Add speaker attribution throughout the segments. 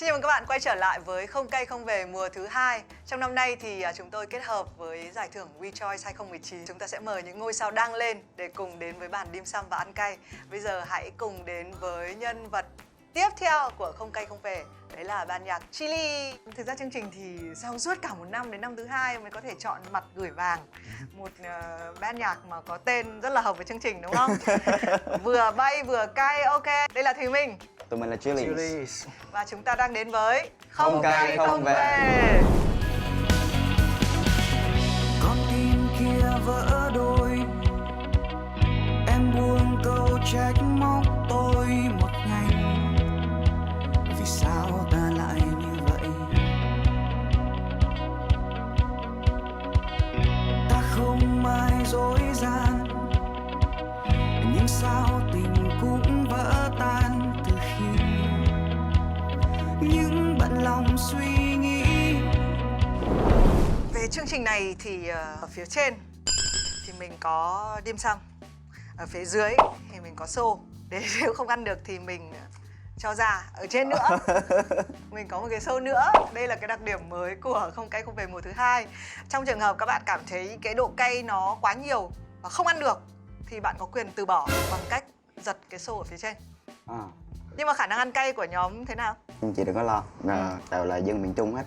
Speaker 1: Xin chào mừng các bạn quay trở lại với Không Cây Không Về mùa thứ 2. Trong năm nay thì chúng tôi kết hợp với giải thưởng We Choice 2019. Chúng ta sẽ mời những ngôi sao đang lên để cùng đến với bàn dim sum và ăn cay. Bây giờ hãy cùng đến với nhân vật tiếp theo của Không Cây Không Về. Đấy là ban nhạc Chillies. Thực ra chương trình thì sau suốt cả một năm đến năm thứ 2 mới có thể chọn mặt gửi vàng. Một ban nhạc mà có tên rất là hợp với chương trình đúng không? Vừa bay vừa cay, ok. Đây là Thùy Minh.
Speaker 2: Tụi mình là Chillies.
Speaker 1: Và chúng ta đang đến với
Speaker 2: Không Cây Không Về.
Speaker 3: Con tim kia vỡ đôi, em buông câu trách móc tôi một ngày. Vì sao ta lại như vậy? Ta không ai dối gian, nhưng sao tình cũng vỡ tan từ khi những bận lòng suy nghĩ.
Speaker 1: Về chương trình này thì ở phía trên thì mình có dim sum, ở phía dưới thì mình có xô. Để nếu không ăn được thì mình cho ra. Ở trên nữa mình có một cái xô nữa. Đây là cái đặc điểm mới của Không Cây Không Về mùa thứ 2. Trong trường hợp các bạn cảm thấy cái độ cay nó quá nhiều và không ăn được thì bạn có quyền từ bỏ bằng cách giật cái xô ở phía trên. Nhưng mà khả năng ăn cay của nhóm thế nào?
Speaker 2: Nhưng chị đừng có lo, đều là dân miền Trung hết.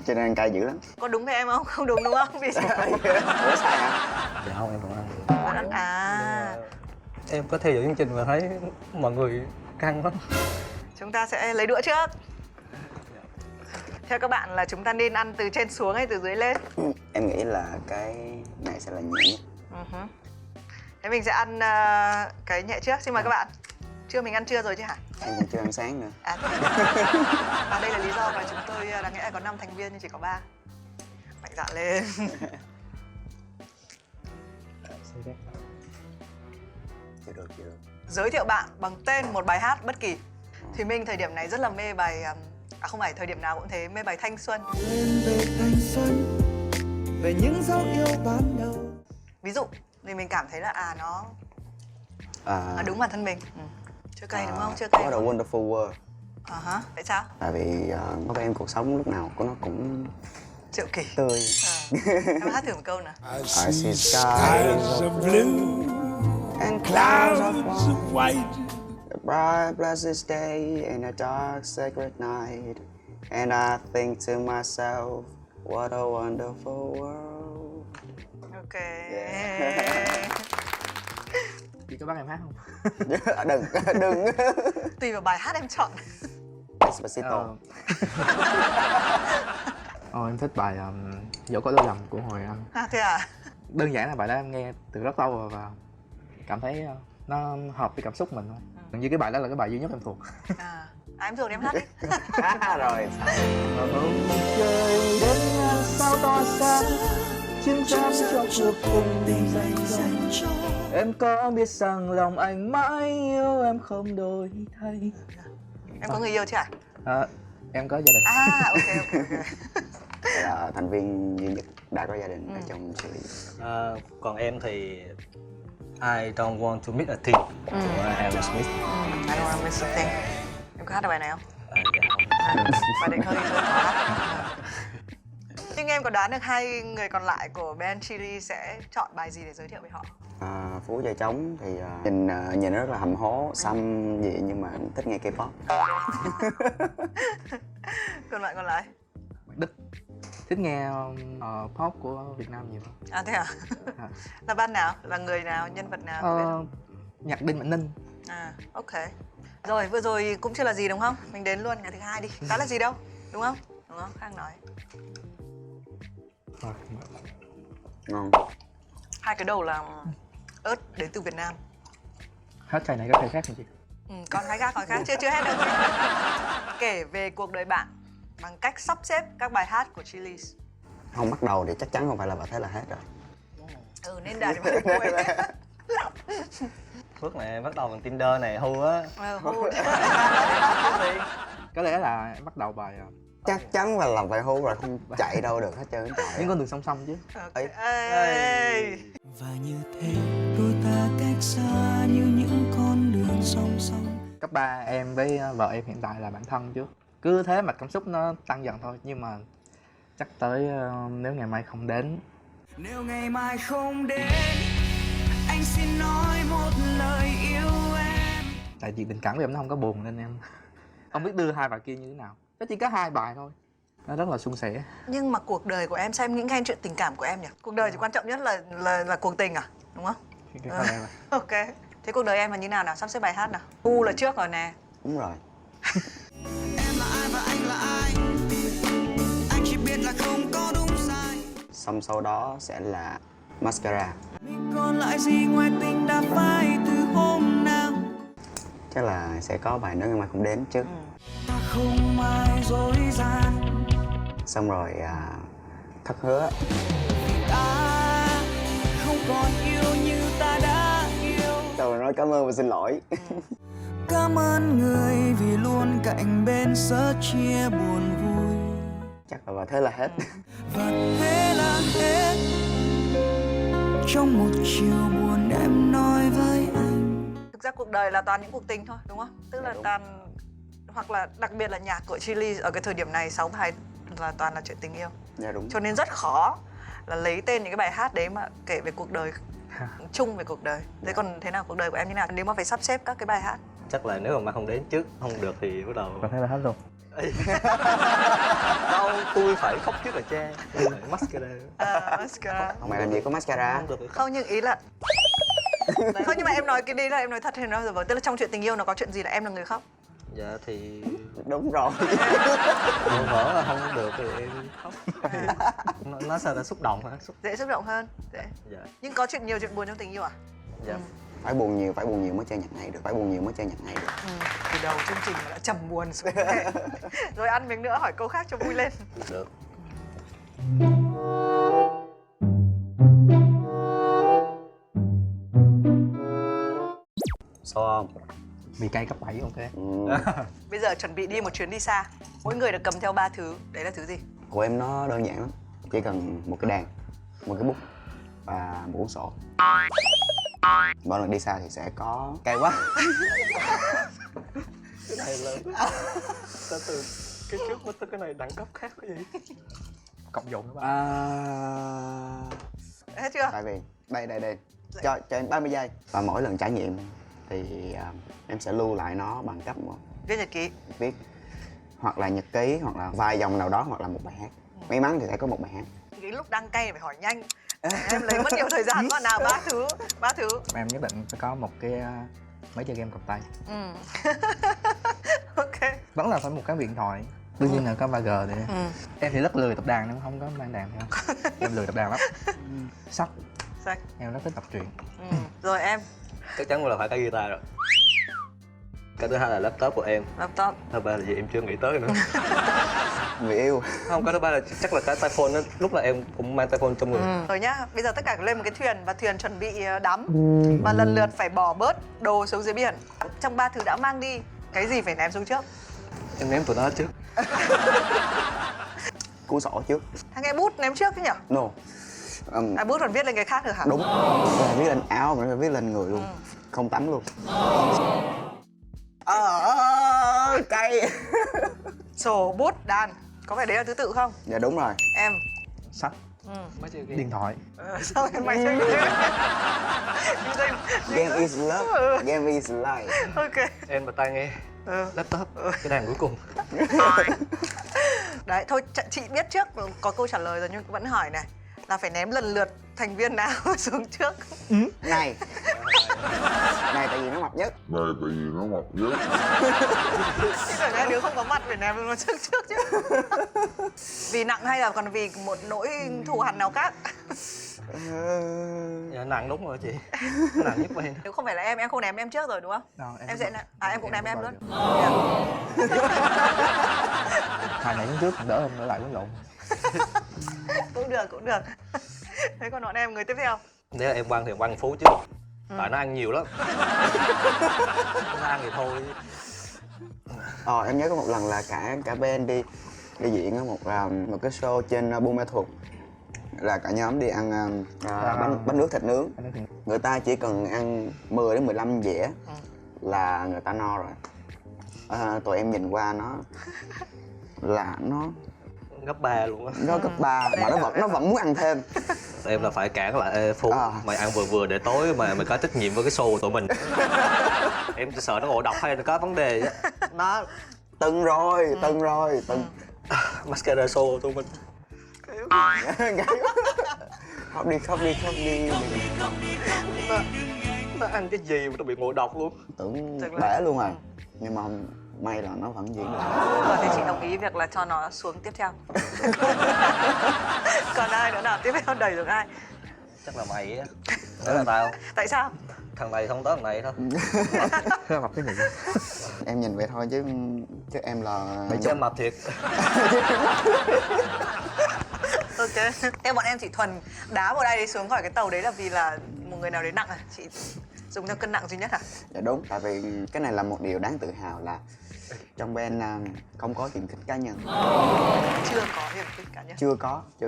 Speaker 2: Cho nên ăn cay dữ lắm.
Speaker 1: Có đúng với em không? Không đúng đúng không? Vì sao?
Speaker 2: Ủa sao hả?
Speaker 4: Dạ không, em vẫn ăn được.
Speaker 1: Bạn ăn à?
Speaker 4: Em có theo dõi chương trình và thấy mọi người căng lắm.
Speaker 1: Chúng ta sẽ lấy đũa trước. Theo các bạn là chúng ta nên ăn từ trên xuống hay từ dưới lên?
Speaker 2: Em nghĩ là cái này sẽ là nhẹ nhất.
Speaker 1: Thế mình sẽ ăn cái nhẹ trước. Xin mời các bạn. Trưa mình ăn trưa rồi chứ hả?
Speaker 2: Em còn chưa ăn sáng nữa.
Speaker 1: Và đây là lý do mà chúng tôi đáng nghĩa là có 5 thành viên nhưng chỉ có 3. Mạnh dạn lên.
Speaker 2: Chưa được.
Speaker 1: Giới thiệu bạn bằng tên một bài hát bất kỳ. Thùy Minh thời điểm này rất là mê bài không phải thời điểm nào cũng thế, mê bài Thanh Xuân.
Speaker 3: Lên về thanh xuân, về những dấu yêu ban đầu.
Speaker 1: Ví dụ thì mình cảm thấy là nó đúng bản thân mình. Chưa cay đúng không? Chưa cay.
Speaker 2: What a wonderful world.
Speaker 1: Tại sao?
Speaker 2: Tại vì có vẻ em cuộc sống lúc nào của nó cũng
Speaker 1: Diệu kỳ.
Speaker 2: tươi.
Speaker 1: Em hát thử một câu nào.
Speaker 2: I see skies of blue and clouds of white, a bright blessed day and a dark sacred night, and I think to myself, what a wonderful world.
Speaker 1: Ok.
Speaker 4: Chị có bắt em hát không?
Speaker 2: Đừng.
Speaker 1: Tùy vào bài hát em chọn.
Speaker 2: Despacito.
Speaker 4: Em thích bài Dẫu Có Đôi Lầm của Hồi Anh.
Speaker 1: Thế à?
Speaker 4: Đơn giản là bài đó em nghe từ rất lâu rồi và cảm thấy nó hợp với cảm xúc mình thôi. Gần như cái bài đó là cái bài duy nhất em thuộc.
Speaker 1: Em thường em hát đi.
Speaker 2: Rồi.
Speaker 4: Trời đến sao to xa, chiến tranh cho cuộc tình dành cho. Em có biết rằng lòng anh mãi yêu em không đổi thay.
Speaker 1: Em có người yêu chưa ạ?
Speaker 4: Em có gia đình.
Speaker 1: Ok.
Speaker 2: Đây là thành viên duy nhất đã có gia đình ở trong Chillies.
Speaker 5: Còn em thì I don't want to miss a thing của Aerosmith.
Speaker 1: I don't wanna miss a thing. Em có hát được bài này không?
Speaker 5: Dạ không.
Speaker 1: Bài định hơi khó. Nhưng em có đoán được hai người còn lại của band Chillies sẽ chọn bài gì để giới thiệu với họ?
Speaker 2: Phú Gia Trống thì nhìn rất là hầm hố, xăm gì nhưng mà thích nghe K-pop.
Speaker 1: Còn bạn còn lại?
Speaker 4: Đức thích nghe pop của Việt Nam nhiều hơn.
Speaker 1: Thế à? Là ban nào? Là người nào? Nhân vật nào?
Speaker 4: Nhạc Đinh Mạnh Ninh.
Speaker 1: Ok. Rồi vừa rồi cũng chưa là gì đúng không? Mình đến luôn ngày thứ 2 đi. Đó là gì đâu? Đúng không? Khang nói.
Speaker 2: Ngon.
Speaker 1: Hai cái đầu là ớt đến từ Việt Nam.
Speaker 4: Hết cây này có cây khác không chị?
Speaker 1: Còn cái khác chưa hết đâu. Kể về cuộc đời bạn bằng cách sắp xếp các bài hát của Chillies.
Speaker 2: Không bắt đầu thì chắc chắn không phải là bà thế là hết rồi.
Speaker 1: Nên đợi đến cuối.
Speaker 5: Phước này bắt đầu bằng Tinder này, Hu á.
Speaker 4: Có lẽ là em bắt đầu bài
Speaker 2: Chắc chắn là làm phải Hu rồi, không chạy đâu được hết trơn.
Speaker 4: Những con đường song song chứ.
Speaker 3: Và như thế đôi ta cách xa như những con đường song song.
Speaker 4: Cấp 3 em với vợ em hiện tại là bạn thân chứ. cứ thế mà cảm xúc nó tăng dần thôi. Nhưng mà chắc tới nếu ngày mai không đến.
Speaker 3: Nếu ngày mai không đến, anh xin nói một lời yêu em.
Speaker 4: Tại vì tình cảm của em nó không có buồn nên em không biết đưa hai bài kia như thế nào. Nó chỉ có 2 bài thôi, nó rất là suôn sẻ.
Speaker 1: Nhưng mà cuộc đời của em, sao em nghĩ ngay chuyện tình cảm của em nhỉ? Cuộc đời chỉ quan trọng nhất là cuộc tình à? Đúng không?
Speaker 4: Cái con em à.
Speaker 1: Ok. Thế cuộc đời em là như nào? Sắp xếp bài hát nào. U là trước rồi nè.
Speaker 2: Đúng rồi.
Speaker 3: Em là ai và anh là ai? Anh chỉ biết là không có đúng sai.
Speaker 2: Xong sau đó sẽ là Mascara.
Speaker 3: Mình còn lại gì ngoài tình đã phai từ hôm nào?
Speaker 2: Chắc là sẽ có bài Nếu Ngày Mai Không Đến trước.
Speaker 3: Ta không ai dối gian.
Speaker 2: Xong rồi Thất Hứa.
Speaker 3: Ta không còn yêu như ta đã yêu.
Speaker 2: Xong rồi nói cảm ơn và xin lỗi.
Speaker 3: Cảm ơn người vì luôn cạnh bên sớt chia buồn vui.
Speaker 2: Chắc là và thế là hết.
Speaker 3: Và thế là hết. Trong một chiều buồn em nói với anh.
Speaker 1: Thực ra cuộc đời là toàn những cuộc tình thôi, đúng không? Tức là
Speaker 2: Đúng.
Speaker 1: toàn, hoặc là đặc biệt là nhạc của Chillies ở cái thời điểm này 6 bài là toàn là chuyện tình yêu.
Speaker 2: Dạ đúng.
Speaker 1: Cho nên rất khó là lấy tên những cái bài hát đấy mà kể về cuộc đời chung về cuộc đời. Thế còn thế nào, cuộc đời của em như nào? Nếu mà phải sắp xếp các cái bài hát.
Speaker 5: Chắc là nếu mà mai không đến trước không được thì bắt đầu
Speaker 4: Và thế là hết luôn.
Speaker 5: đâu tôi phải khóc trước là cha. Tôi phải Mascara.
Speaker 1: Mascara.
Speaker 2: Mày làm gì có mascara?
Speaker 5: Không được thì khóc.
Speaker 1: Không, nhưng ý là không, nhưng mà em nói cái đấy là em nói thật hay nói rồi. Tức là trong chuyện tình yêu nó có chuyện gì là em là người khóc?
Speaker 5: Dạ thì
Speaker 2: Đúng rồi.
Speaker 5: buồn vỡ là không được thì em khóc. Nó sao là xúc động hả?
Speaker 1: Dễ xúc động hơn. Dễ.
Speaker 5: Dạ.
Speaker 1: Nhưng có nhiều chuyện buồn trong tình yêu à?
Speaker 5: Dạ.
Speaker 2: Phải buồn nhiều mới chơi nhạc hay được. Phải buồn nhiều mới chơi nhạc hay được.
Speaker 1: Từ đầu chương trình mà đã trầm buồn xuống. Rồi ăn miếng nữa hỏi câu khác cho vui lên.
Speaker 5: Được. Sao không?
Speaker 4: Mì cay cấp 7 ok.
Speaker 1: Bây giờ chuẩn bị đi một chuyến đi xa. Mỗi người được cầm theo 3 thứ. Đấy là thứ gì?
Speaker 2: Của em nó đơn giản lắm. Chỉ cần một cái đàn, một cái bút và một cuốn sổ. Mỗi lần đi xa thì sẽ có cay quá.
Speaker 5: Cái này là ta từ cái trước mới tới cái này đẳng cấp khác cái gì?
Speaker 4: Cộng dụng đó ba.
Speaker 1: Hết chưa?
Speaker 2: Tại vì đây cho em 30 giây. Và mỗi lần trải nghiệm thì em sẽ lưu lại nó bằng cách
Speaker 1: Viết nhật ký.
Speaker 2: viết hoặc là nhật ký hoặc là vài dòng nào đó hoặc là một bài hát. May mắn thì sẽ có một bài hát.
Speaker 1: Cái lúc đăng cay phải hỏi nhanh. Em lấy mất nhiều thời gian quá nào. 3 thứ.
Speaker 4: Em nhất định phải có một cái máy chơi game cầm tay.
Speaker 1: Ok.
Speaker 4: Vẫn là phải một cái điện thoại. Đương nhiên là có 3G thì em thì rất lười tập đàn nên không có mang đàn theo. Em lười tập đàn lắm. Sách. Em rất thích đọc truyện.
Speaker 1: Rồi em.
Speaker 5: Chắc chắn là phải cái guitar rồi. Cái thứ hai là laptop của em.
Speaker 1: Laptop.
Speaker 5: Thứ ba là gì em chưa nghĩ tới nữa.
Speaker 2: Người yêu.
Speaker 5: Không, cái thứ ba là chắc là cái tai phone đó. Lúc là em cũng mang tai phone trong người.
Speaker 1: Rồi nhá, bây giờ tất cả lên một cái thuyền và thuyền chuẩn bị đắm. Và lần lượt phải bỏ bớt đồ xuống dưới biển. Trong 3 thứ đã mang đi, cái gì phải ném xuống trước?
Speaker 5: Em ném tụi nó trước.
Speaker 2: Cuốn sổ trước.
Speaker 1: Thằng nghe bút ném trước chứ nhỉ?
Speaker 2: No.
Speaker 1: Bút còn viết lên cái khác được hả?
Speaker 2: Đúng. Phải viết lên áo mà phải viết lên người luôn. Không tắm luôn. Cay.
Speaker 1: Sổ, bút, đàn. Có phải đấy là thứ tự không?
Speaker 2: Dạ đúng rồi.
Speaker 1: Em.
Speaker 4: Sách.
Speaker 5: Máy chơi game.
Speaker 4: Điện thoại.
Speaker 1: Sao em mày chơi game?
Speaker 2: Game is love. Game is life.
Speaker 1: Ok.
Speaker 5: Em và tai nghe. Laptop. Cái đàn cuối cùng.
Speaker 1: Đấy, thôi chị biết trước có câu trả lời rồi nhưng vẫn hỏi này. Là phải ném lần lượt thành viên nào xuống trước?
Speaker 2: Này. Này tại vì nó mập nhất.
Speaker 1: Chứ phải nói đứa không có mặt phải ném nó trước chứ. Vì nặng hay là còn vì một nỗi thù hằn nào khác?
Speaker 5: Dạ, nặng đúng rồi chị. Nặng nhất của em.
Speaker 1: Nếu không phải là em không ném em trước rồi đúng không?
Speaker 4: Đâu,
Speaker 1: em sẽ ném. Em cũng ném em luôn.
Speaker 4: Hai ngày trước đỡ hơn, đỡ lại quấn lộn.
Speaker 1: Cũng được. Thế còn bọn em người tiếp theo?
Speaker 5: Nếu em quăng thì quăng Phú chứ. Tại nó ăn nhiều lắm. Nó ăn thì thôi.
Speaker 2: Em nhớ có một lần là cả bên đi diễn ở một cái show trên Buôn Ma Thuột. Là cả nhóm đi ăn bánh nước thịt nướng. Người ta chỉ cần ăn 10 đến 15 dĩa là người ta no rồi. tụi em nhìn qua nó là nó
Speaker 5: Gấp 3 luôn á.
Speaker 2: nó cấp 3 mà nó vẫn muốn ăn thêm.
Speaker 5: Em là phải cản lại: "Ê Phú, mày ăn vừa vừa để tối mà mày có trách nhiệm với cái show của tụi mình." Em sợ nó ngộ độc hay là có vấn đề á. Nó
Speaker 2: Từng rồi.
Speaker 5: mascara show của tụi mình.
Speaker 2: Khóc đi.
Speaker 5: Nó ăn cái gì mà nó bị ngộ độc luôn.
Speaker 2: Tưởng bể luôn rồi. Nhưng mà may là nó vẫn diễn được.
Speaker 1: Rồi thì chị đồng ý việc là cho nó xuống tiếp theo. Còn ai nữa nào tiếp theo đẩy được ai?
Speaker 5: Chắc là mày á. Đó là tao.
Speaker 1: Tại sao?
Speaker 5: Thằng này không tới thằng này thôi.
Speaker 4: Thế mập cái gì?
Speaker 2: Em nhìn vậy thôi chứ em là
Speaker 5: Mày chơi mập thiệt.
Speaker 1: Ok. Em bọn em chỉ thuần đá một ai đấy xuống khỏi cái tàu đấy là vì là một người nào đấy nặng à? Chị dùng theo cân nặng duy nhất hả?
Speaker 2: Dạ đúng, tại vì cái này là một điều đáng tự hào là trong band không có hiềm khích cá nhân.
Speaker 1: Chưa có hiềm khích cá nhân.
Speaker 2: Chưa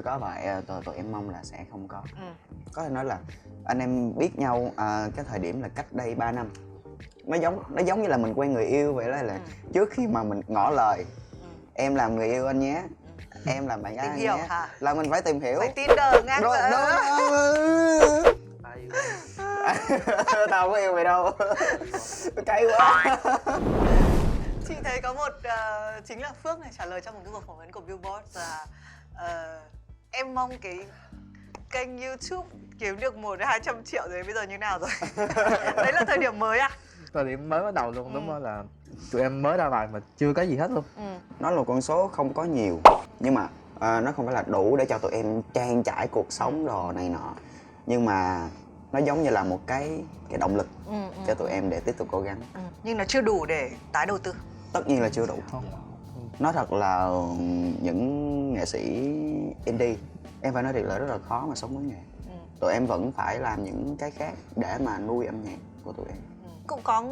Speaker 2: có và tụi em mong là sẽ không có. Có thể nói là anh em biết nhau cái thời điểm là cách đây 3 năm. Nó giống như là mình quen người yêu vậy đó, là trước khi mà mình ngỏ lời em làm người yêu anh nhé, em làm bạn gái
Speaker 1: Tìm
Speaker 2: anh
Speaker 1: hiểu
Speaker 2: nhé,
Speaker 1: hả?
Speaker 2: là mình phải tìm hiểu.
Speaker 1: Phải Tinder ngang
Speaker 2: Đó,
Speaker 1: vậy.
Speaker 2: Tao có yêu mày đâu. Cay quá.
Speaker 1: Chị thấy có một chính là Phước này trả lời trong một cái cuộc phỏng vấn của Billboard là em mong cái kênh YouTube kiếm được 100-200 triệu rồi, bây giờ như nào rồi? Đấy là thời điểm mới à?
Speaker 4: Thời điểm mới bắt đầu luôn, đúng đó là tụi em mới ra bài mà chưa có gì hết luôn.
Speaker 2: Nó là một con số không có nhiều nhưng mà nó không phải là đủ để cho tụi em trang trải cuộc sống đồ này nọ, nhưng mà nó giống như là một cái động lực cho tụi em để tiếp tục cố gắng.
Speaker 1: Nhưng nó chưa đủ để tái đầu tư.
Speaker 2: Tất nhiên là chưa đủ. Nói thật là những nghệ sĩ indie, em phải nói thiệt là rất là khó mà sống với nghề. Tụi em vẫn phải làm những cái khác để mà nuôi âm nhạc của tụi em.
Speaker 1: Cũng có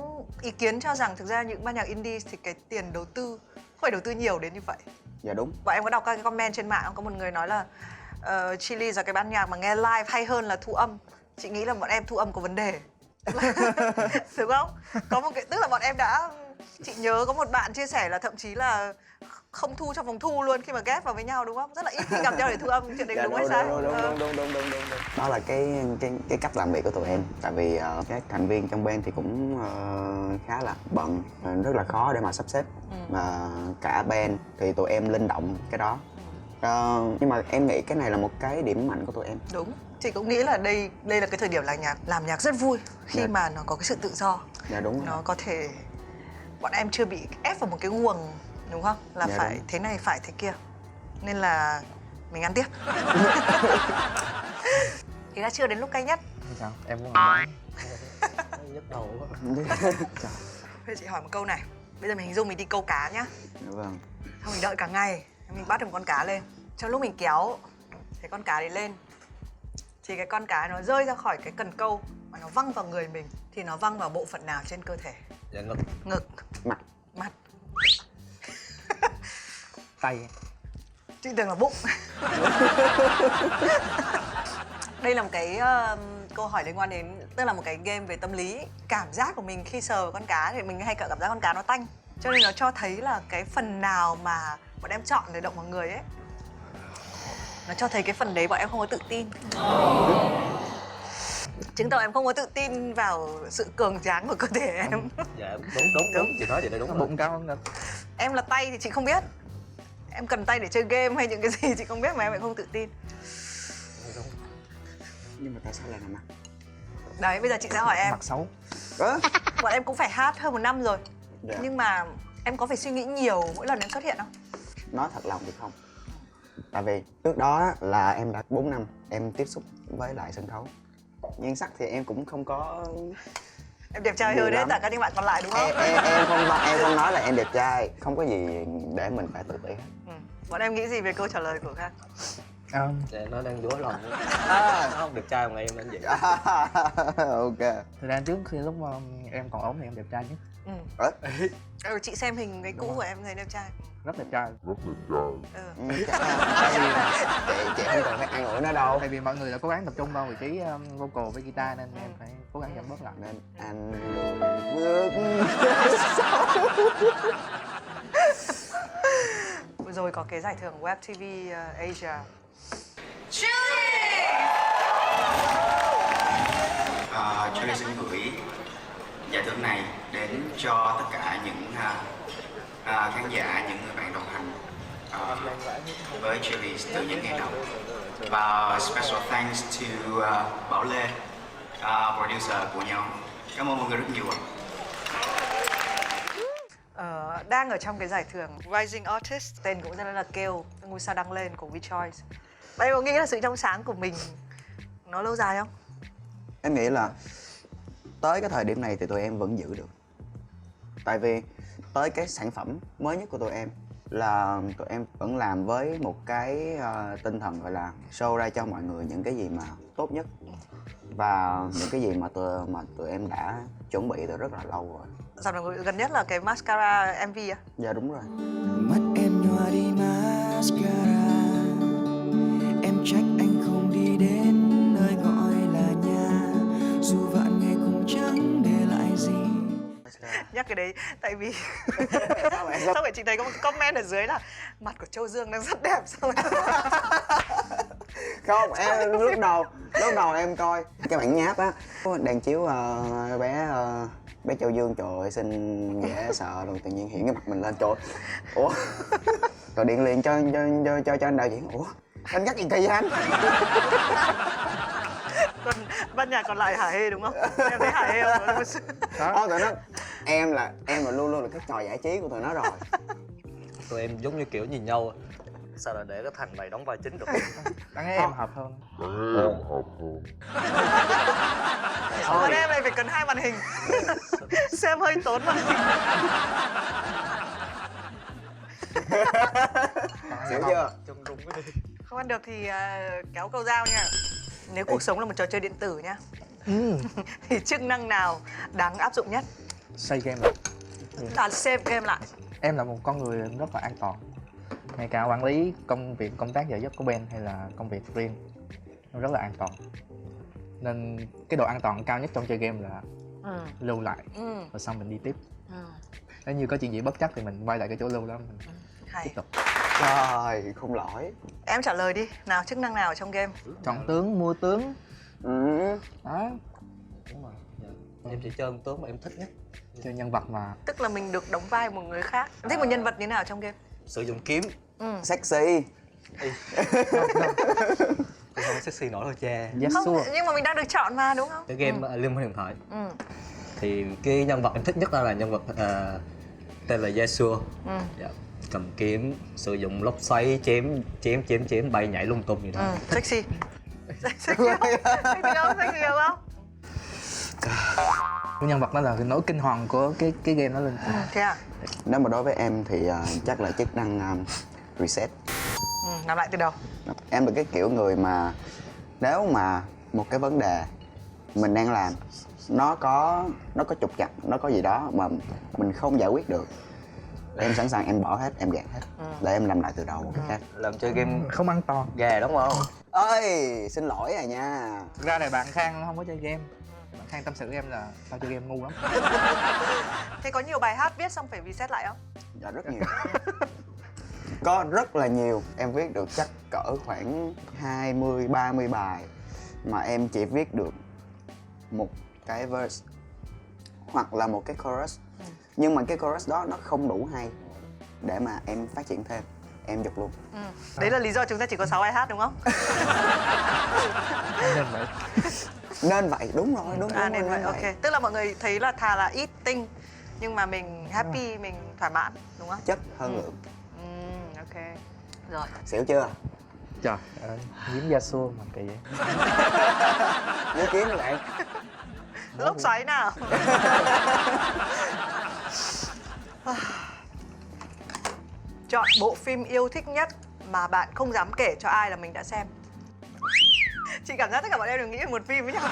Speaker 1: ý kiến cho rằng thực ra những ban nhạc indie thì cái tiền đầu tư không phải đầu tư nhiều đến như vậy.
Speaker 2: Dạ đúng.
Speaker 1: Bọn em có đọc các cái comment trên mạng, có một người nói là Chillies là cái ban nhạc mà nghe live hay hơn là thu âm. Chị nghĩ là bọn em thu âm có vấn đề. Đúng không? Có một cái, tức là bọn em đã, chị nhớ có một bạn chia sẻ là thậm chí là không thu trong phòng thu luôn khi mà ghép vào với nhau, đúng không? Rất là ít khi gặp nhau để thu âm, chuyện đấy
Speaker 2: Dạ,
Speaker 1: đúng hay sai?
Speaker 2: đúng. Đó là cái cách làm việc của tụi em. Tại vì các thành viên trong band thì cũng khá là bận, rất là khó để mà sắp xếp. Mà cả band thì tụi em linh động cái đó. Nhưng mà em nghĩ cái này là một cái điểm mạnh của tụi em.
Speaker 1: Đúng. Chị cũng nghĩ là đây là cái thời điểm làm nhạc rất vui khi mà nó có cái sự tự do.
Speaker 2: Dạ đúng.
Speaker 1: Nó có thể, bọn em chưa bị ép vào một cái guồng, đúng không? Là
Speaker 2: Dạ,
Speaker 1: phải
Speaker 2: đúng.
Speaker 1: thế này, phải thế kia. Nên là mình ăn tiếp. Thì đã chưa đến lúc cay nhất.
Speaker 4: Sao? Em muốn hỏi.
Speaker 5: Nhức đầu quá.
Speaker 1: Bây giờ chị hỏi một câu này. Bây giờ mình hình dung mình đi câu cá nhá.
Speaker 2: Dạ vâng.
Speaker 1: Xong mình đợi cả ngày, mình bắt được một con cá lên. Trong lúc mình kéo cái con cá đấy lên thì cái con cá nó rơi ra khỏi cái cần câu mà nó văng vào người mình, thì nó văng vào bộ phận nào trên cơ thể?
Speaker 5: Dạ ngực.
Speaker 1: Ngực,
Speaker 2: Mặt.
Speaker 4: Tay.
Speaker 1: chị tưởng là bụng. Đây là một cái câu hỏi liên quan đến, tức là một cái game về tâm lý. Cảm giác của mình khi sờ vào con cá thì mình hay cảm giác con cá nó tanh, cho nên nó cho thấy là cái phần nào mà bọn em chọn để động vào người ấy, nó cho thấy cái phần đấy bọn em không có tự tin. Chứng tỏ em không có tự tin vào sự cường tráng của cơ thể em.
Speaker 5: Dạ đúng. Chị nói vậy là đúng rồi.
Speaker 4: Bụng cao hơn ngực.
Speaker 1: Em là tay thì chị không biết. Em cần tay để chơi game hay những cái gì chị không biết mà em lại không tự tin.
Speaker 2: Nhưng mà tại sao lại là mặt?
Speaker 1: Đấy, bây giờ chị sẽ hỏi em.
Speaker 4: Mặt xấu.
Speaker 1: Bọn em cũng phải hát hơn 1 năm rồi.
Speaker 2: Dạ.
Speaker 1: Nhưng mà em có phải suy nghĩ nhiều mỗi lần em xuất hiện không?
Speaker 2: Nói thật lòng thì không. Tại vì trước đó là em đã 4 năm em tiếp xúc với lại sân khấu. Nhan sắc thì em cũng không có.
Speaker 1: Em đẹp trai
Speaker 2: Nhiều
Speaker 1: hơn đấy
Speaker 2: lắm.
Speaker 1: tất cả những bạn còn lại đúng không?
Speaker 2: Em không nói là em đẹp trai. Không có gì để mình phải tự ti hết.
Speaker 1: Bọn em nghĩ gì về câu trả lời của Khang?
Speaker 5: Dạ nó đang dối lòng. Nó không đẹp trai mà em nên vậy.
Speaker 2: Ok.
Speaker 4: Thời gian trước khi lúc em còn ốm thì em đẹp trai nhất.
Speaker 1: Chị xem hình cái cũ của em thấy đẹp trai.
Speaker 4: Rất đẹp trai.
Speaker 2: Chị không cần phải ăn ủi nó đâu.
Speaker 4: Tại vì mọi người đã cố gắng tập trung vào vị trí vocal với guitar nên em phải cố gắng giảm bớt lại.
Speaker 2: Nên anh bước
Speaker 1: Vừa rồi có cái giải thưởng Web TV Asia.
Speaker 6: Julie xin gửi giải thưởng này đến cho tất cả những khán giả, những người bạn đồng hành với Julie từ những ngày đầu. Và special thanks to Bảo Lê, producer của nhóm. Cảm ơn mọi người rất nhiều ạ.
Speaker 1: Đang ở trong cái giải thưởng Rising Artist, tên cũng rất là kêu, ngôi sao đăng lên của VChoice. Bạn có nghĩ là sự trong sáng của mình nó lâu dài không?
Speaker 2: Em nghĩ là tới cái thời điểm này thì tụi em vẫn giữ được. Tại vì tới cái sản phẩm mới nhất của tụi em là tụi em vẫn làm với một cái tinh thần gọi là show ra cho mọi người những cái gì mà tốt nhất và những cái gì mà tụi em đã chuẩn bị từ rất là lâu rồi.
Speaker 1: Dạo gần nhất là cái mascara MV á?
Speaker 2: Dạ đúng rồi.
Speaker 3: Mắt em nhòa đi mascara, em trách anh không đi đến nơi gọi là nhà, dù vạn ngày cũng chẳng để lại gì.
Speaker 1: Nhắc cái đấy tại vì sao vậy chị thấy có một comment ở dưới là mặt của Châu Dương đang rất đẹp sao
Speaker 2: Không, em lúc đầu em coi cái bản nháp á đang chiếu bé Châu Dương, trời ơi xinh dễ sợ rồi, tự nhiên hiện cái mặt mình lên, trời ơi. Ủa rồi điện liền cho anh đạo diễn, ủa anh cắt gì kỳ vậy anh?
Speaker 1: còn ban nhạc còn lại hả hê đúng không? Em thấy hả hê không?
Speaker 2: Đó tụi nó em là luôn luôn là cái trò giải trí của tụi nó rồi.
Speaker 5: Tụi em giống như kiểu nhìn nhau, sao là để cái thằng này đóng vai chính được.
Speaker 4: Đáng lẽ em hợp hơn.
Speaker 1: Còn em này phải cần 2 màn hình. Xem hơi tốn màn hình.
Speaker 2: Hiểu chưa?
Speaker 1: Không ăn được thì kéo câu dao nha. Nếu cuộc sống là một trò chơi điện tử nhá, thì chức năng nào đáng áp dụng nhất?
Speaker 4: Save game lại.
Speaker 1: Là save game lại.
Speaker 4: Em là một con người rất là an toàn. Ngay cả quản lý công tác giờ giấc của Ben hay là công việc riêng, nó rất là an toàn. Nên cái độ an toàn cao nhất trong chơi game là lưu lại rồi xong mình đi tiếp. Nếu như có chuyện gì bất trắc thì mình quay lại cái chỗ lưu đó mình
Speaker 1: Hay.
Speaker 4: tiếp tục.
Speaker 2: Trời, không lỗi.
Speaker 1: Em trả lời đi, nào chức năng nào trong game?
Speaker 4: Chọn tướng, mua tướng. Đó.
Speaker 5: Đúng rồi. Em chỉ chơi tướng mà em thích nhất.
Speaker 4: Chơi nhân vật mà.
Speaker 1: Tức là mình được đóng vai một người khác. Em thích một nhân vật như thế nào trong game?
Speaker 5: Sử dụng kiếm.
Speaker 2: Sexy.
Speaker 5: Tôi không sexy nổi đâu cha.
Speaker 4: Yes
Speaker 1: Không,
Speaker 4: sure.
Speaker 1: nhưng mà mình đang được chọn mà đúng không?
Speaker 5: Cái game Liên Minh Huyền Thoại. Thì cái nhân vật em thích nhất là nhân vật tên là Yasuo. Dạ. Cầm kiếm, sử dụng lốc xoáy, chém bay nhảy lung tung gì đó.
Speaker 1: Sexy. Sexy không? Sexy không? Sexy không?
Speaker 4: Cái nhân vật đó là cái nỗi kinh hoàng của cái game đó lên.
Speaker 1: Thế à?
Speaker 2: Nếu mà đối với em thì chắc là chức năng reset.
Speaker 1: Làm lại từ đầu.
Speaker 2: Em là cái kiểu người mà nếu mà một cái vấn đề mình đang làm nó có trục trặc, nó có gì đó mà mình không giải quyết được, em sẵn sàng em bỏ hết, em gạt hết để em làm lại từ đầu một cái khác.
Speaker 5: Làm chơi game
Speaker 4: Không an toàn.
Speaker 5: gà đúng không?
Speaker 2: Ơi, xin lỗi à nha.
Speaker 4: Ra này bạn Khang không có chơi game. Bạn Khang tâm sự với em là tao chơi game ngu lắm.
Speaker 1: Thế có nhiều bài hát viết xong phải reset lại không?
Speaker 2: Dạ rất nhiều. Có rất là nhiều. Em viết được chắc cỡ khoảng 20-30 bài mà em chỉ viết được một cái verse hoặc là một cái chorus. Nhưng mà cái chorus đó nó không đủ hay để mà em phát triển thêm, em giục luôn.
Speaker 1: Đấy là lý do chúng ta chỉ có 6 bài hát đúng không?
Speaker 4: Nên vậy.
Speaker 2: Nên vậy, đúng rồi, đúng
Speaker 1: Nên
Speaker 2: rồi,
Speaker 1: vậy, ok. Tức là mọi người thấy là thà là ít tinh nhưng mà mình happy, mình thỏa mãn đúng không?
Speaker 2: chất hơn lượng.
Speaker 1: Ok. Rồi.
Speaker 2: Xỉu chưa?
Speaker 4: Trời ơi, nhiễm Yasuo mà kỳ vậy.
Speaker 2: Nhớ kiếm các bạn.
Speaker 1: Lốc xoáy nào. Chọn bộ phim yêu thích nhất mà bạn không dám kể cho ai là mình đã xem. Chị cảm giác tất cả bọn em đều nghĩ về một phim với nhau.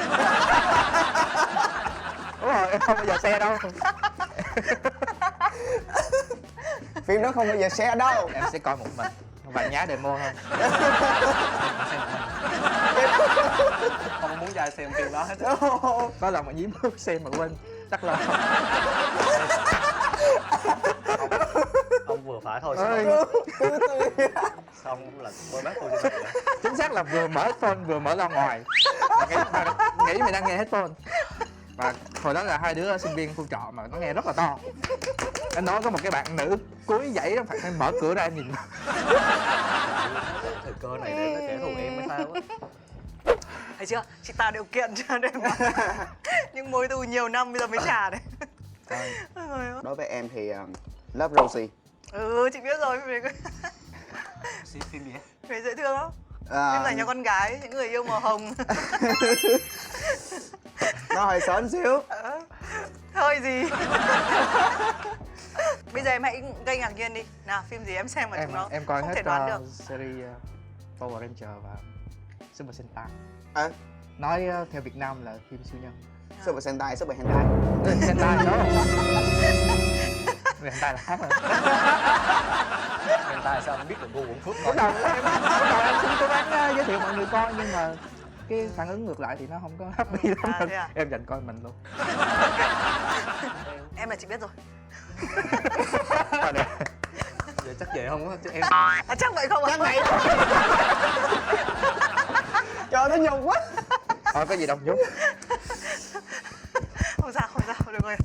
Speaker 4: Đúng rồi, em không bao giờ xe đâu.
Speaker 2: Phim đó không bao giờ share đâu.
Speaker 4: Em sẽ coi một mình và nhá demo thôi.
Speaker 5: Không muốn ra xem phim đó hết.
Speaker 4: Có lần mà nhím bước xem mà quên tắt lo.
Speaker 5: Ông vừa phải thôi xong là bôi bát tôi cho mày vậy.
Speaker 4: Chính xác là vừa mở phone vừa mở loa ngoài. Nghĩ mày đang nghe headphone. Và hồi đó là hai đứa sinh viên khu trọ mà nó nghe rất là to. Anh nói có một cái bạn nữ cuối dãy đó phải mở cửa ra em nhìn.
Speaker 5: Thời cơ này để nó kẻ thù em mới sao á.
Speaker 1: Thấy chưa? Chị tạo điều kiện cho để mà những mối thù nhiều năm bây giờ mới trả đấy.
Speaker 2: Đối với em thì Love Rosie.
Speaker 1: Ừ, chị biết rồi.
Speaker 5: Xem phim gì á?
Speaker 1: Về dễ thương lắm.
Speaker 2: À,
Speaker 1: Phim dành cho con gái, những người yêu màu hồng.
Speaker 2: nó hơi sến xíu.
Speaker 1: Thôi gì. Bây giờ em hãy gây ngạc nhiên đi. Nào, phim gì em xem mà chúng nó
Speaker 4: em coi
Speaker 1: không
Speaker 4: hết
Speaker 1: thể đoán được.
Speaker 4: series Power Ranger và Super Sentai.
Speaker 2: À,
Speaker 4: Nói theo Việt Nam là phim siêu nhân.
Speaker 2: Super Sentai, Super Hentai.
Speaker 4: Sentai đó. Sentai là khác rồi.
Speaker 5: Hiện tại sao không biết được gu Quận Phước
Speaker 4: Lúc
Speaker 5: coi.
Speaker 4: đầu em xin cố gắng giới thiệu mọi người coi nhưng mà cái phản ứng ngược lại thì nó không có happy lắm.
Speaker 1: À, thế à?
Speaker 4: Em dành coi mình luôn.
Speaker 1: Em là chị biết rồi.
Speaker 4: Coi nè.
Speaker 5: Vậy chắc vậy không á chứ em.
Speaker 1: À, chắc vậy không ạ? Chắc vậy.
Speaker 2: Trời, nó nhục quá.
Speaker 4: Thôi có gì đâu nhúc.
Speaker 1: Không sao, được rồi.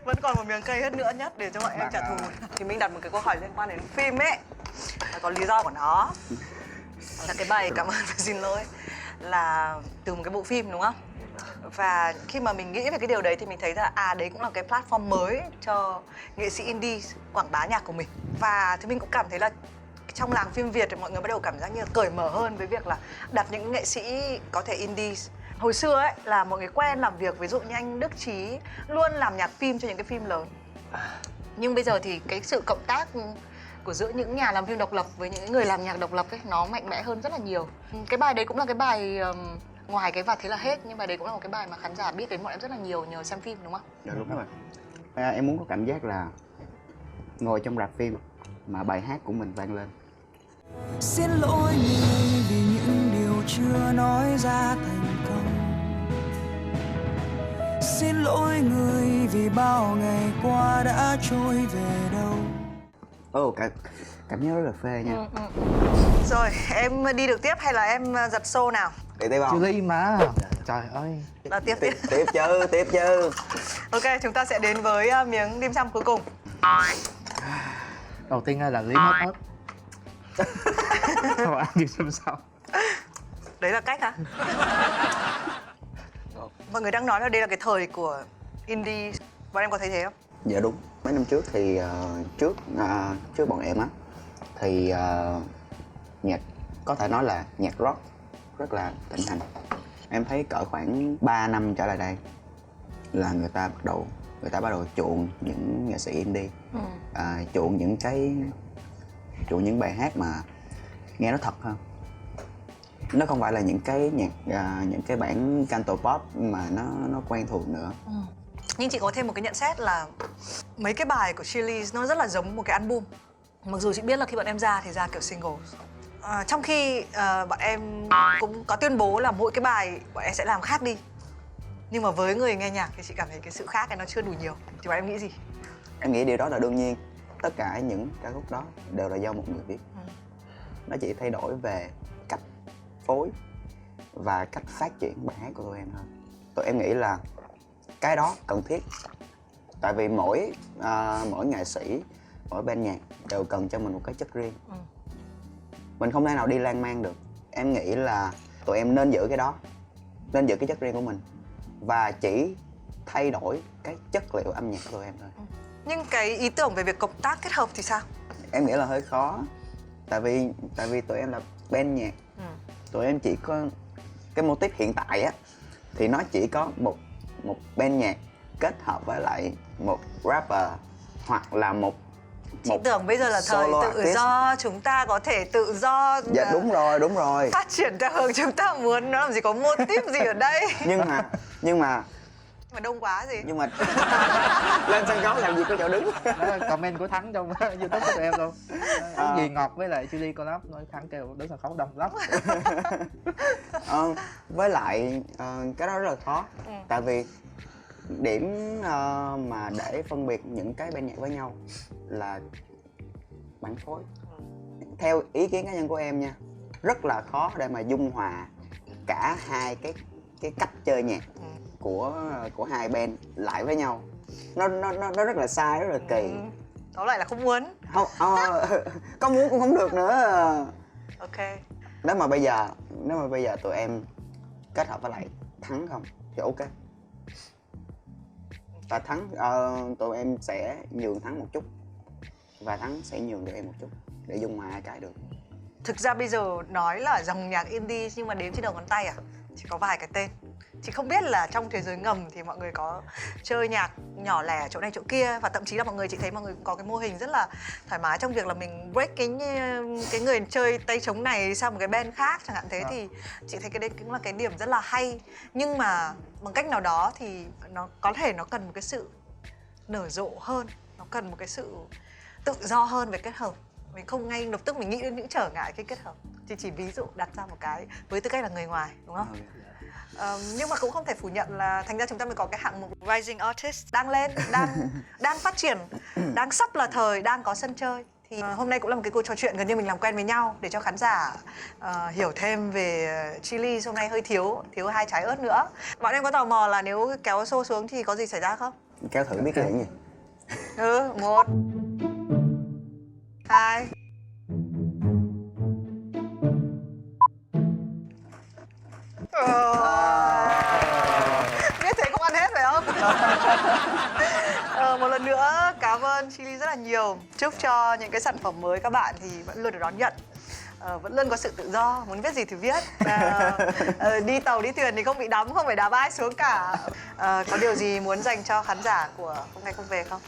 Speaker 1: Vẫn còn một miếng cây hết nữa nhất để cho bọn em trả thù. Thì mình đặt một cái câu hỏi liên quan đến phim ấy. Là có lý do của nó. Là cái bài cảm ơn và xin lỗi là từ một cái bộ phim đúng không? Và khi mà mình nghĩ về cái điều đấy thì mình thấy là đấy cũng là cái platform mới cho nghệ sĩ indie quảng bá nhạc của mình. Và thì mình cũng cảm thấy là trong làng phim Việt thì mọi người bắt đầu cảm giác như là cởi mở hơn với việc là đặt những nghệ sĩ có thể indie. Hồi xưa ấy là mọi người quen làm việc, ví dụ như anh Đức Chí luôn làm nhạc phim cho những cái phim lớn. Nhưng bây giờ thì cái sự cộng tác của giữa những nhà làm phim độc lập với những người làm nhạc độc lập ấy nó mạnh mẽ hơn rất là nhiều. Cái bài đấy cũng là cái bài ngoài cái Và Thế Là Hết, nhưng bài đấy cũng là một cái bài mà khán giả biết đến bọn em rất là nhiều nhờ xem phim đúng không?
Speaker 2: Dạ đúng rồi. Em muốn có cảm giác là ngồi trong rạp phim mà bài hát của mình vang lên.
Speaker 3: Xin lỗi người vì những điều chưa nói ra thành công. Xin lỗi người vì bao ngày qua đã trôi về đâu.
Speaker 2: Cảm giác rất là phê nha.
Speaker 1: Rồi, em đi được tiếp hay là em giật xô nào?
Speaker 2: Để tiếp không?
Speaker 4: Chili mà. Trời ơi.
Speaker 1: Là tiếp.
Speaker 2: Tiếp chứ.
Speaker 1: Ok, chúng ta sẽ đến với miếng dim sum cuối cùng.
Speaker 4: Đầu tiên là liếm hết ớt. Không ăn dim sum sau.
Speaker 1: Đấy là cách hả? Mọi người đang nói là đây là cái thời của indie. Bọn em có thấy thế không?
Speaker 2: Dạ đúng. Mấy năm trước thì trước bọn em á thì nhạc có thể nói là nhạc rock rất là thịnh hành. Em thấy cỡ khoảng 3 năm trở lại đây là người ta bắt đầu chuộng những nghệ sĩ indie, chuộng những bài hát mà nghe nó thật hơn. Nó không phải là những cái nhạc những cái bản canto pop mà nó quen thuộc nữa.
Speaker 1: Nhưng chị có thêm một cái nhận xét là mấy cái bài của Chillies nó rất là giống một cái album. Mặc dù chị biết là khi bọn em ra thì ra kiểu single. Trong khi bọn em cũng có tuyên bố là mỗi cái bài bọn em sẽ làm khác đi. Nhưng mà với người nghe nhạc thì chị cảm thấy cái sự khác này nó chưa đủ nhiều. Thì bọn em nghĩ gì?
Speaker 2: Em nghĩ điều đó là đương nhiên. Tất cả những ca khúc đó đều là do một người viết. Nó chỉ thay đổi về cách phối và cách phát triển bài hát của tụi em thôi. Tụi em nghĩ là cái đó cần thiết. Tại vì mỗi nghệ sĩ, mỗi ban nhạc đều cần cho mình một cái chất riêng. Mình không thể nào đi lan man được. Em nghĩ là tụi em nên giữ cái đó, nên giữ cái chất riêng của mình và chỉ thay đổi cái chất liệu âm nhạc của tụi em thôi.
Speaker 1: Nhưng cái ý tưởng về việc cộng tác kết hợp thì sao?
Speaker 2: Em nghĩ là hơi khó. Tại vì tụi em là band nhạc. Tụi em chỉ có cái mô típ hiện tại á thì nó chỉ có một band nhạc kết hợp với lại một rapper hoặc là một
Speaker 1: Chị tưởng bây giờ là thời
Speaker 2: solo
Speaker 1: tự
Speaker 2: artist.
Speaker 1: do, chúng ta có thể tự do.
Speaker 2: Dạ đúng rồi.
Speaker 1: Phát triển theo hướng chúng ta muốn, nó làm gì có mô típ gì ở đây.
Speaker 2: Nhưng mà
Speaker 1: Mà đông quá gì?
Speaker 2: Nhưng mà lên sân khấu làm gì có chỗ đứng.
Speaker 4: Đó là comment của Thắng trong YouTube của tụi em luôn. Gì Ngọt với lại Chillies collab nói Thắng kêu đứng sân khấu đông lắm.
Speaker 2: Với lại cái đó rất là khó. Tại vì điểm mà để phân biệt những cái ban nhạc với nhau là bản phối. Theo ý kiến cá nhân của em nha, rất là khó để mà dung hòa cả hai cái cách chơi nhạc của hai band lại với nhau. Nó rất là sai, rất là kỳ.
Speaker 1: Tóm lại là không muốn.
Speaker 2: Không, có muốn cũng không được nữa.
Speaker 1: Ok.
Speaker 2: Nếu mà bây giờ tụi em kết hợp với lại Thắng không thì ok. Và Thắng tụi em sẽ nhường Thắng một chút và Thắng sẽ nhường tụi em một chút để dung hòa hai cái được.
Speaker 1: Thực ra bây giờ nói là dòng nhạc indie nhưng mà đếm trên đầu ngón tay à? Chỉ có vài cái tên. Chị không biết là trong thế giới ngầm thì mọi người có chơi nhạc nhỏ lẻ chỗ này chỗ kia. Và thậm chí là chị thấy mọi người cũng có cái mô hình rất là thoải mái trong việc là mình break cái người chơi tay trống này sang một cái band khác chẳng hạn thế. Thì chị thấy cái đấy cũng là cái điểm rất là hay. Nhưng mà bằng cách nào đó thì nó có thể nó cần một cái sự nở rộ hơn. Nó cần một cái sự tự do hơn về kết hợp. Mình không ngay lập tức mình nghĩ đến những trở ngại khi kết hợp. Chỉ ví dụ đặt ra một cái với tư cách là người ngoài, đúng không? Nhưng mà cũng không thể phủ nhận là thành ra chúng ta mới có cái hạng mục Rising Artist đang lên, đang phát triển, đang sắp là thời, đang có sân chơi. Thì hôm nay cũng là một cái cuộc trò chuyện gần như mình làm quen với nhau để cho khán giả hiểu thêm về Chillies. Hôm nay hơi thiếu 2 trái ớt nữa. Bọn em có tò mò là nếu kéo xô xuống thì có gì xảy ra không?
Speaker 2: Kéo thử biết cái gì.
Speaker 1: 1 2 biết thế không ăn hết phải không? Một lần nữa cảm ơn Chillies rất là nhiều. Chúc cho những cái sản phẩm mới các bạn thì vẫn luôn được đón nhận, vẫn luôn có sự tự do, muốn viết gì thì viết, đi tàu đi thuyền thì không bị đắm, không phải đá ai xuống cả. Có điều gì muốn dành cho khán giả của Không Ngày Không Về không?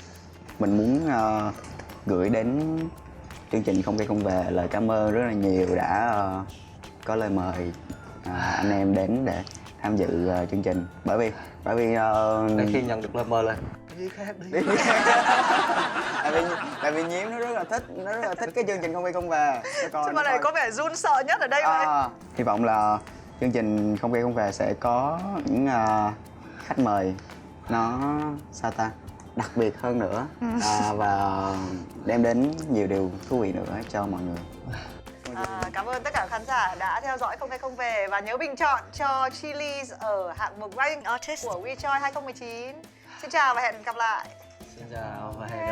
Speaker 2: Mình muốn gửi đến chương trình Không Cây Không Về lời cảm ơn rất là nhiều đã có lời mời anh em đến để tham dự chương trình. Bởi vì
Speaker 5: Đến khi nhận được lời mời lên
Speaker 2: tại vì Nhiễm nó rất là thích cái chương trình Không Cây Không Về.
Speaker 1: Chứ mà này có vẻ run sợ nhất ở đây vậy.
Speaker 2: Hy vọng là chương trình Không Cây Không Về sẽ có những khách mời nó đặc biệt hơn nữa và đem đến nhiều điều thú vị nữa cho mọi người.
Speaker 1: Cảm ơn tất cả khán giả đã theo dõi Không Hay Không Về và nhớ bình chọn cho Chillies ở hạng mục Rising Artist của WeChoice 2019. Xin chào và hẹn gặp lại.
Speaker 5: Xin chào và hẹn